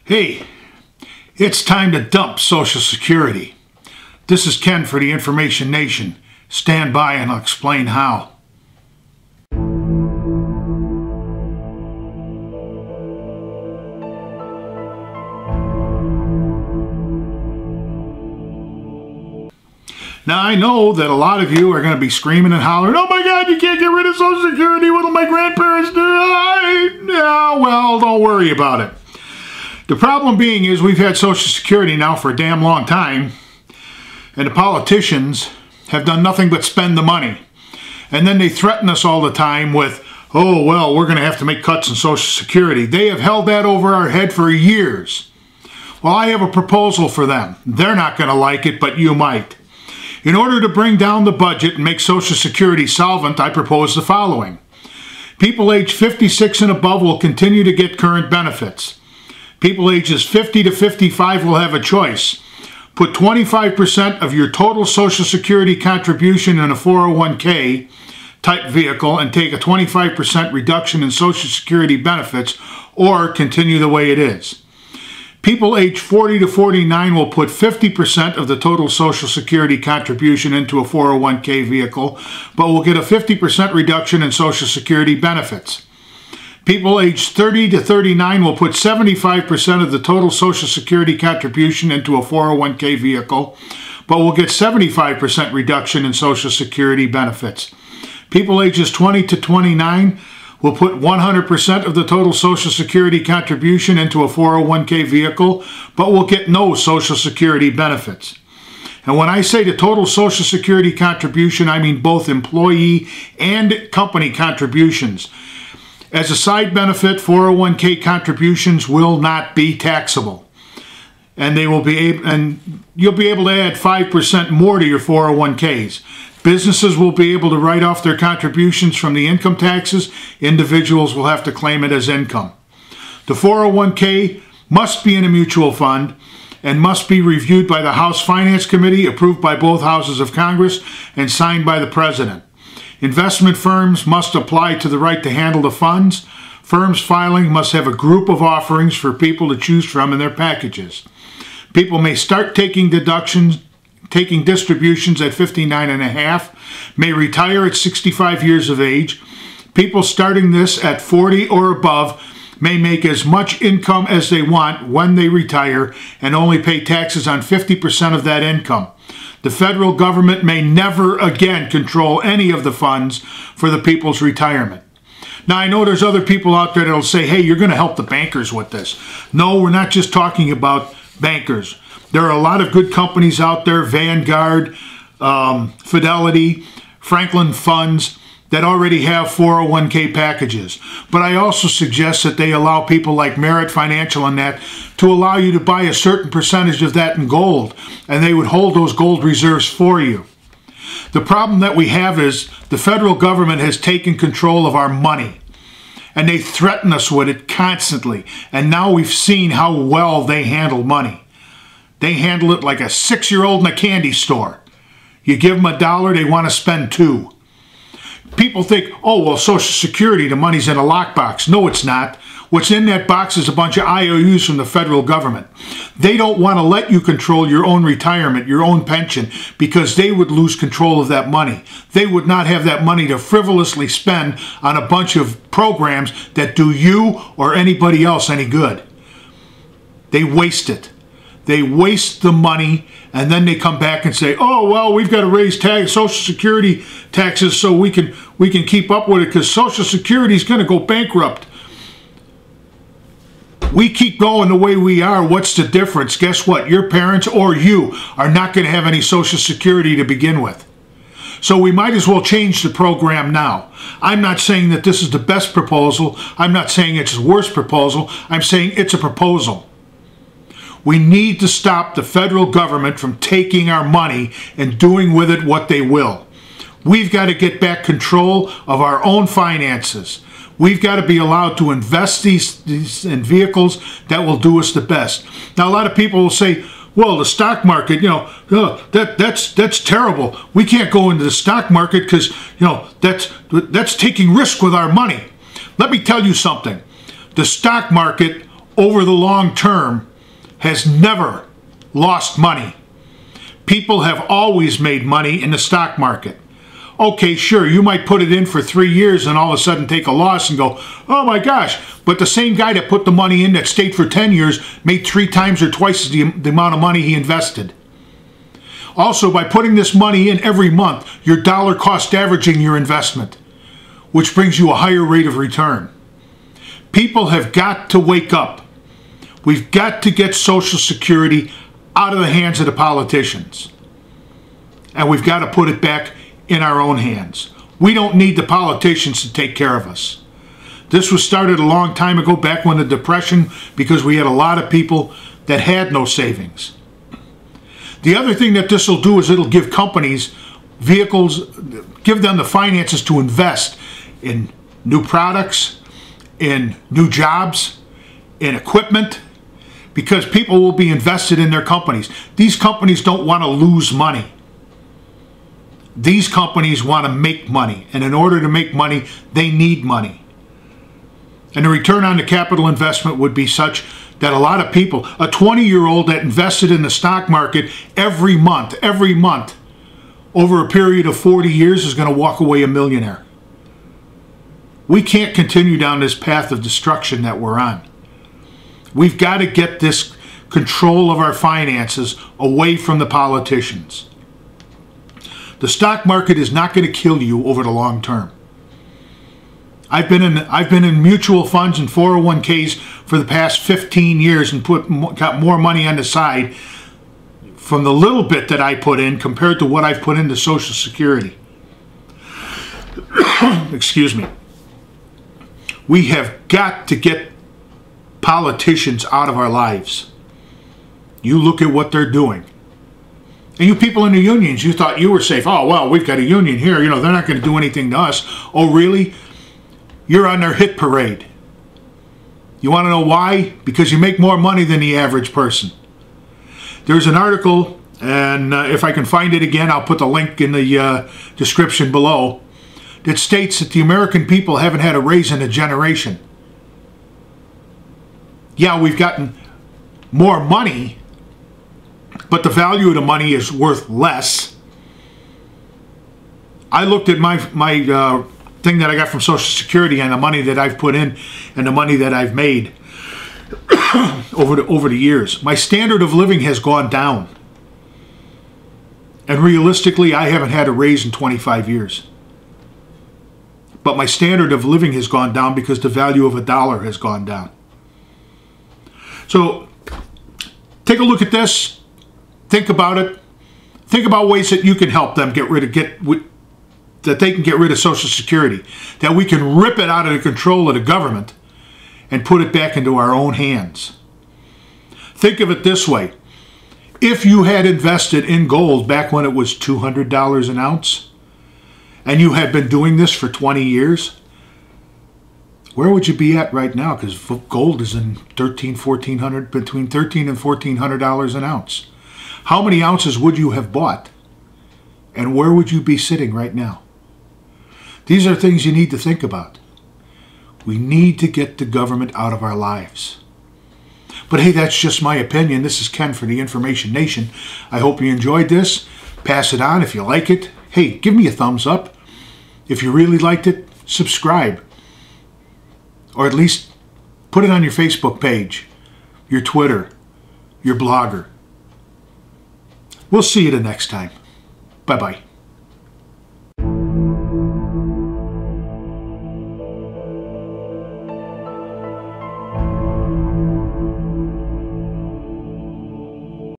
Hey, it's time to dump Social Security. This is Ken for the Information Nation. Stand by and I'll explain how. Now, I know that a lot of you are going to be screaming and hollering, "Oh my God, you can't get rid of Social Security. What'll my grandparents do?" Yeah, well, don't worry about it. The problem being is we've had Social Security now for a damn long time, and the politicians have done nothing but spend the money. And then they threaten us all the time with, "Oh, well, we're going to have to make cuts in Social Security." They have held that over our head for years. Well, I have a proposal for them. They're not going to like it, but you might. In order to bring down the budget and make Social Security solvent, I propose the following. People age 56 and above will continue to get current benefits. People ages 50 to 55 will have a choice. Put 25% of your total Social Security contribution in a 401k type vehicle and take a 25% reduction in Social Security benefits, or continue the way it is. People age 40 to 49 will put 50% of the total Social Security contribution into a 401k vehicle, but will get a 50% reduction in Social Security benefits. People age 30 to 39 will put 75% of the total Social Security contribution into a 401k vehicle, but will get 75% reduction in Social Security benefits. People ages 20 to 29 will put 100% of the total Social Security contribution into a 401k vehicle, but will get no Social Security benefits. And when I say the total Social Security contribution, I mean both employee and company contributions. As a side benefit, 401k contributions will not be taxable. And you'll be able to add 5% more to your 401ks. Businesses will be able to write off their contributions from the income taxes. Individuals will have to claim it as income. The 401k must be in a mutual fund and must be reviewed by the House Finance Committee, approved by both houses of Congress, and signed by the President. Investment firms must apply to the right to handle the funds. Firms filing must have a group of offerings for people to choose from in their packages. People may start taking distributions at 59 and a half, may retire at 65 years of age. People starting this at 40 or above may make as much income as they want when they retire and only pay taxes on 50% of that income. The federal government may never again control any of the funds for the people's retirement. Now, I know there's other people out there that'll say, "Hey, you're going to help the bankers with this." No, we're not just talking about bankers. There are a lot of good companies out there, Vanguard, Fidelity, Franklin Funds, that already have 401k packages. But I also suggest that they allow people like Merit Financial and that to allow you to buy a certain percentage of that in gold, and they would hold those gold reserves for you. The problem that we have is the federal government has taken control of our money, and they threaten us with it constantly. And now we've seen how well they handle money. They handle it like a 6-year-old in a candy store. You give them $1, they want to spend $2. People think, "Oh, well, Social Security, the money's in a lockbox." No, it's not. What's in that box is a bunch of IOUs from the federal government. They don't want to let you control your own retirement, your own pension, because they would lose control of that money. They would not have that money to frivolously spend on a bunch of programs that do you or anybody else any good. They waste it. They waste the money, and then they come back and say, "Oh, well, we've got to raise Social Security taxes so we can keep up with it because Social Security is going to go bankrupt." We keep going the way we are. What's the difference? Guess what? Your parents or you are not going to have any Social Security to begin with. So we might as well change the program now. I'm not saying that this is the best proposal. I'm not saying it's the worst proposal. I'm saying it's a proposal. We need to stop the federal government from taking our money and doing with it what they will. We've got to get back control of our own finances. We've got to be allowed to invest these in vehicles that will do us the best. Now, a lot of people will say, "Well, the stock market, that's terrible. We can't go into the stock market because, that's taking risk with our money." Let me tell you something. The stock market over the long term has never lost money. People have always made money in the stock market. Okay, sure, you might put it in for 3 years and all of a sudden take a loss and go, oh my gosh, but the same guy that put the money in that stayed for 10 years made 3 times or twice the amount of money he invested. Also, by putting this money in every month, you're dollar cost averaging your investment, which brings you a higher rate of return. People have got to wake up. We've got to get Social Security out of the hands of the politicians. And we've got to put it back in our own hands. We don't need the politicians to take care of us. This was started a long time ago, back when the Depression, because we had a lot of people that had no savings. The other thing that this will do is it'll give companies vehicles, give them the finances to invest in new products, in new jobs, in equipment, because people will be invested in their companies. These companies don't want to lose money. These companies want to make money, and in order to make money, they need money. And the return on the capital investment would be such that a lot of people, a 20-year-old that invested in the stock market every month, over a period of 40 years is going to walk away a millionaire. We can't continue down this path of destruction that we're on. We've got to get this control of our finances away from the politicians. The stock market is not going to kill you over the long term. I've been in mutual funds and 401ks for the past 15 years and got more money on the side from the little bit that I put in compared to what I've put into Social Security. Excuse me. We have got to get politicians out of our lives. You look at what they're doing. And you people in the unions, you thought you were safe. Oh, well, we've got a union here. You know, they're not going to do anything to us. Oh, really? You're on their hit parade. You want to know why? Because you make more money than the average person. There's an article, and if I can find it again, I'll put the link in the description below, that states that the American people haven't had a raise in a generation. Yeah, we've gotten more money, but the value of the money is worth less. I looked at my thing that I got from Social Security and the money that I've put in and the money that I've made over the years. My standard of living has gone down. And realistically, I haven't had a raise in 25 years. But my standard of living has gone down because the value of a dollar has gone down. So take a look at this. Think about it. Think about ways that you can help them that they can get rid of Social Security, that we can rip it out of the control of the government and put it back into our own hands. Think of it this way. If you had invested in gold back when it was $200 an ounce, and you had been doing this for 20 years, where would you be at right now? Because gold is in between $1,300 and $1,400 an ounce. How many ounces would you have bought? And where would you be sitting right now? These are things you need to think about. We need to get the government out of our lives. But hey, that's just my opinion. This is Ken for the Information Nation. I hope you enjoyed this. Pass it on if you like it. Hey, give me a thumbs up. If you really liked it, subscribe. Or at least put it on your Facebook page, your Twitter, your blogger. We'll see you the next time. Bye-bye.